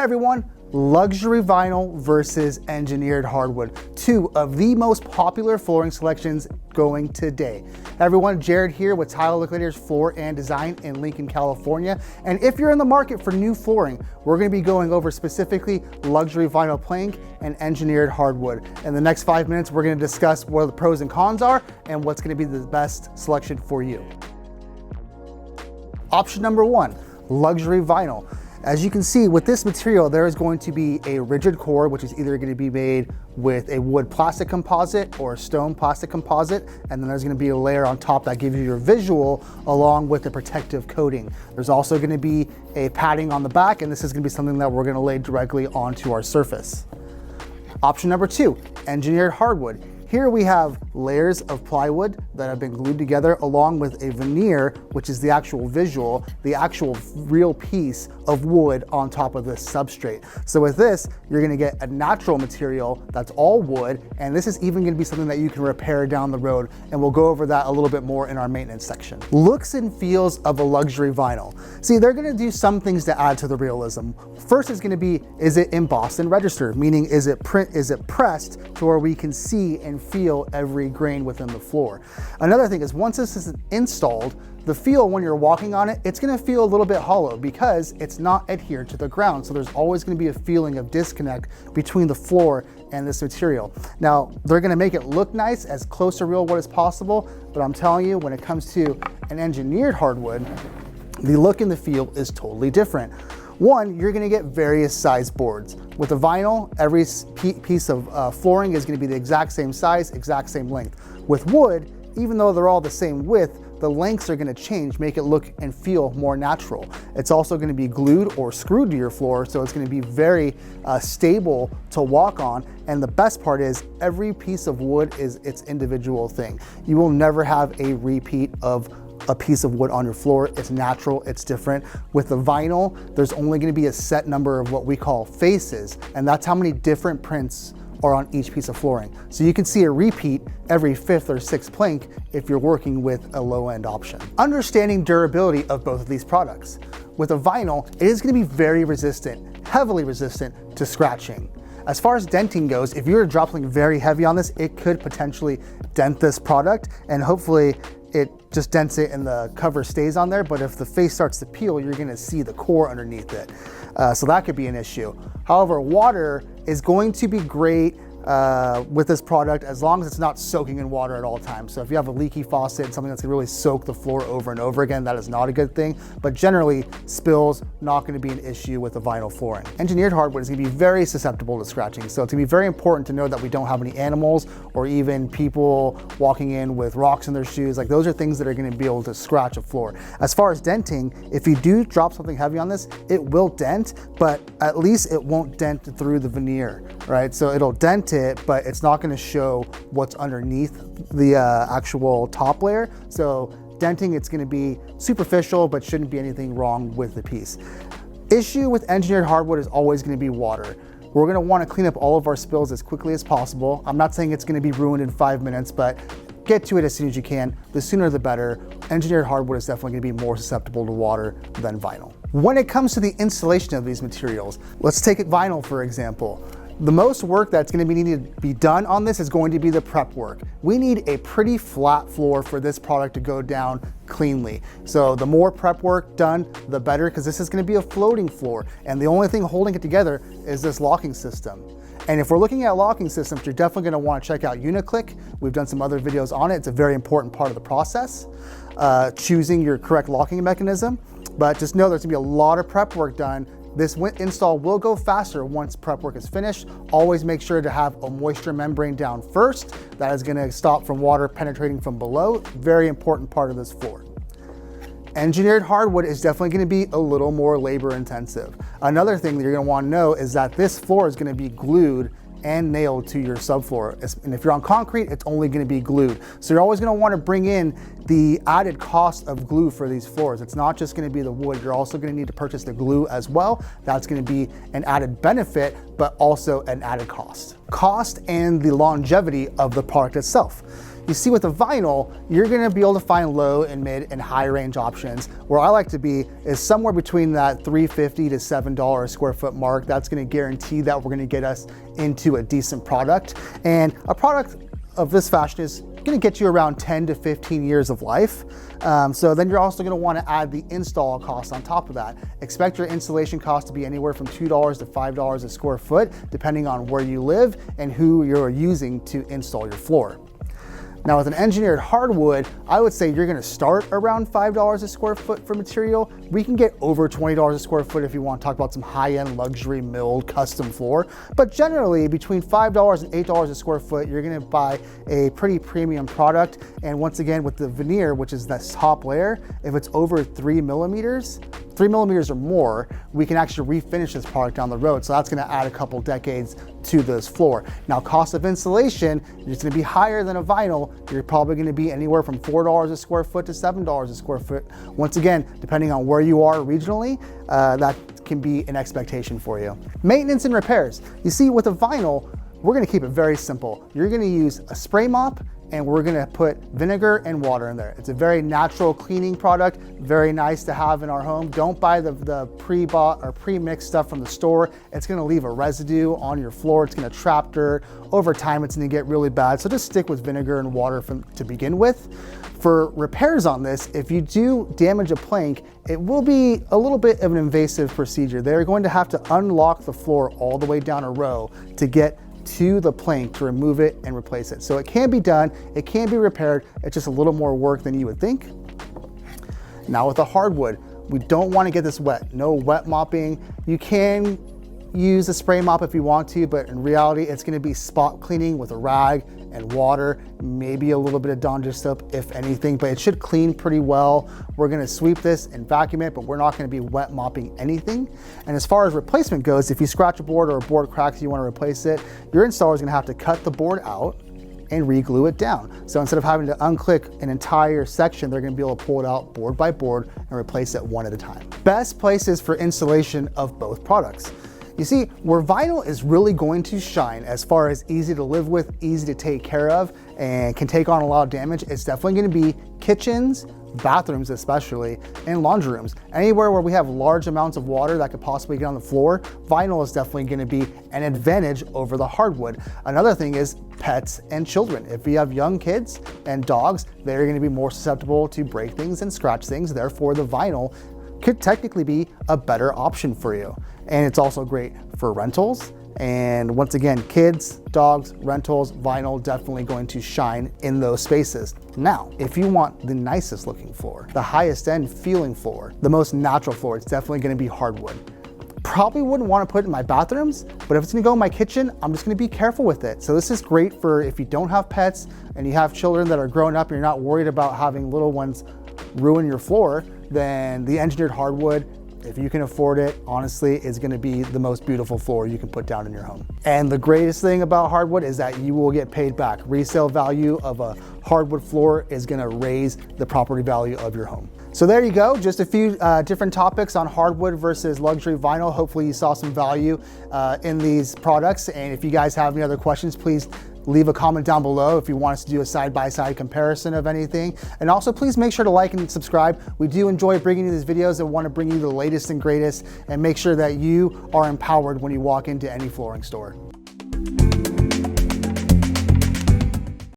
everyone, luxury vinyl versus engineered hardwood, two of the most popular flooring selections going today. Everyone, Jared here with Tile Liquidators Floor and Design in Lincoln, California. And if you're in the market for new flooring, we're going to be going over specifically luxury vinyl plank and engineered hardwood. In the next 5 minutes, we're going to discuss what the pros and cons are and what's going to be the best selection for you. Option number one, luxury vinyl. As you can see, with this material, there is going to be a rigid core, which is either going to be made with a wood plastic composite or a stone plastic composite, and then there's going to be a layer on top that gives you your visual along with the protective coating. There's also going to be a padding on the back, and this is going to be something that we're going to lay directly onto our surface. Option number two, engineered hardwood. Here we have layers of plywood that have been glued together along with a veneer, which is the actual visual, the actual real piece of wood on top of this substrate. So with this, you're gonna get a natural material that's all wood, and this is even gonna be something that you can repair down the road, and we'll go over that a little bit more in our maintenance section. Looks and feels of a luxury vinyl. See, they're gonna do some things to add to the realism. First is gonna be, is it embossed and registered? Meaning, is it pressed to where we can see and feel every grain within the floor. Another thing is, once this is installed, the feel when you're walking on it, it's gonna feel a little bit hollow because it's not adhered to the ground. So there's always gonna be a feeling of disconnect between the floor and this material. Now, they're gonna make it look nice, as close to real wood as possible, but I'm telling you, when it comes to an engineered hardwood, the look and the feel is totally different. One, you're gonna get various size boards. With a vinyl, every piece of flooring is gonna be the exact same size, exact same length. With wood, even though they're all the same width, the lengths are gonna change, make it look and feel more natural. It's also gonna be glued or screwed to your floor, so it's gonna be very stable to walk on. And the best part is, every piece of wood is its individual thing. You will never have a repeat of a piece of wood on your floor. It's natural, it's different. With the vinyl, there's only gonna be a set number of what we call faces, and that's how many different prints are on each piece of flooring. So you can see a repeat every fifth or sixth plank if you're working with a low-end option. Understanding durability of both of these products. With a vinyl, it is gonna be very resistant, heavily resistant to scratching. As far as denting goes, if you were to drop something very heavy on this, it could potentially dent this product, and hopefully it just dents it and the cover stays on there. But if the face starts to peel, you're gonna see the core underneath it. So that could be an issue. However, water is going to be great with this product as long as it's not soaking in water at all times. So if you have a leaky faucet and something that's gonna really soak the floor over and over again, that is not a good thing. But generally, spills not gonna be an issue with the vinyl flooring. Engineered hardwood is gonna be very susceptible to scratching. So it's gonna be very important to know that we don't have any animals or even people walking in with rocks in their shoes. Like, those are things that are gonna be able to scratch a floor. As far as denting, if you do drop something heavy on this, it will dent, but at least it won't dent through the veneer, right? So it'll dent it, but it's not going to show what's underneath the actual top layer. So denting, it's going to be superficial, but shouldn't be anything wrong with the piece. Issue with engineered hardwood is always going to be water. We're going to want to clean up all of our spills as quickly as possible. I'm not saying it's going to be ruined in 5 minutes, but get to it as soon as you can. The sooner the better. Engineered hardwood is definitely going to be more susceptible to water than vinyl. When it comes to the installation of these materials, let's take vinyl for example. The most work that's going to be needed to be done on this is going to be the prep work. We need a pretty flat floor for this product to go down cleanly. So the more prep work done, the better, because this is going to be a floating floor, and the only thing holding it together is this locking system. And if we're looking at locking systems, you're definitely going to want to check out Uniclick. We've done some other videos on it. It's a very important part of the process, choosing your correct locking mechanism. But just know there's going to be a lot of prep work done. This install will go faster once prep work is finished. Always make sure to have a moisture membrane down first. That is gonna stop from water penetrating from below. Very important part of this floor. Engineered hardwood is definitely gonna be a little more labor intensive. Another thing that you're gonna wanna know is that this floor is gonna be glued and nailed to your subfloor. And if you're on concrete, it's only gonna be glued. So you're always gonna wanna bring in the added cost of glue for these floors. It's not just gonna be the wood, you're also gonna need to purchase the glue as well. That's gonna be an added benefit, but also an added cost. Cost and the longevity of the product itself. You see with the vinyl, you're gonna be able to find low and mid and high range options. Where I like to be is somewhere between that $3.50 to $7 a square foot mark. That's gonna guarantee that we're gonna get us into a decent product. And a product of this fashion is gonna get you around 10 to 15 years of life. So then you're also gonna wanna add the install cost on top of that. Expect your installation cost to be anywhere from $2 to $5 a square foot, depending on where you live and who you're using to install your floor. Now with an engineered hardwood, I would say you're gonna start around $5 a square foot for material. We can get over $20 a square foot if you want to talk about some high-end luxury milled custom floor. But generally between $5 and $8 a square foot, you're gonna buy a pretty premium product. And once again, with the veneer, which is that top layer, if it's over 3 millimeters or more, we can actually refinish this product down the road. So that's gonna add a couple decades to this floor. Now, cost of installation is gonna be higher than a vinyl. You're probably gonna be anywhere from $4 a square foot to $7 a square foot. Once again, depending on where you are regionally, that can be an expectation for you. Maintenance and repairs. You see, with a vinyl, we're gonna keep it very simple. You're gonna use a spray mop, and we're gonna put vinegar and water in there. It's a very natural cleaning product, very nice to have in our home. Don't buy the pre-bought or pre-mixed stuff from the store. It's gonna leave a residue on your floor. It's gonna trap dirt. Over time, it's gonna get really bad. So just stick with vinegar and water to begin with. For repairs on this, if you do damage a plank, it will be a little bit of an invasive procedure. They're going to have to unlock the floor all the way down a row to get to the plank to remove it and replace it. So it can be done, it can be repaired, it's just a little more work than you would think. Now with a hardwood, we don't want to get this wet. No wet mopping. You can use a spray mop if you want to, but in reality, it's gonna be spot cleaning with a rag and water, maybe a little bit of Dawn dish soap, if anything, but it should clean pretty well. We're gonna sweep this and vacuum it, but we're not gonna be wet mopping anything. And as far as replacement goes, if you scratch a board or a board cracks, you wanna replace it, your installer is gonna have to cut the board out and re-glue it down. So instead of having to unclick an entire section, they're gonna be able to pull it out board by board and replace it one at a time. Best places for installation of both products. You see, where vinyl is really going to shine as far as easy to live with, easy to take care of, and can take on a lot of damage, it's definitely gonna be kitchens, bathrooms especially, and laundry rooms. Anywhere where we have large amounts of water that could possibly get on the floor, vinyl is definitely gonna be an advantage over the hardwood. Another thing is pets and children. If you have young kids and dogs, they're gonna be more susceptible to break things and scratch things. Therefore, the vinyl could technically be a better option for you. And it's also great for rentals. And once again, kids, dogs, rentals, vinyl definitely going to shine in those spaces. Now, if you want the nicest looking floor, the highest end feeling floor, the most natural floor, it's definitely gonna be hardwood. Probably wouldn't want to put it in my bathrooms, but if it's gonna go in my kitchen, I'm just gonna be careful with it. So this is great for if you don't have pets and you have children that are growing up and you're not worried about having little ones ruin your floor, then the engineered hardwood, if you can afford it, honestly, is gonna be the most beautiful floor you can put down in your home. And the greatest thing about hardwood is that you will get paid back. Resale value of a hardwood floor is gonna raise the property value of your home. So there you go, just a few different topics on hardwood versus luxury vinyl. Hopefully you saw some value in these products. And if you guys have any other questions, please leave a comment down below if you want us to do a side-by-side comparison of anything. And also please make sure to like and subscribe. We do enjoy bringing you these videos and want to bring you the latest and greatest and make sure that you are empowered when you walk into any flooring store.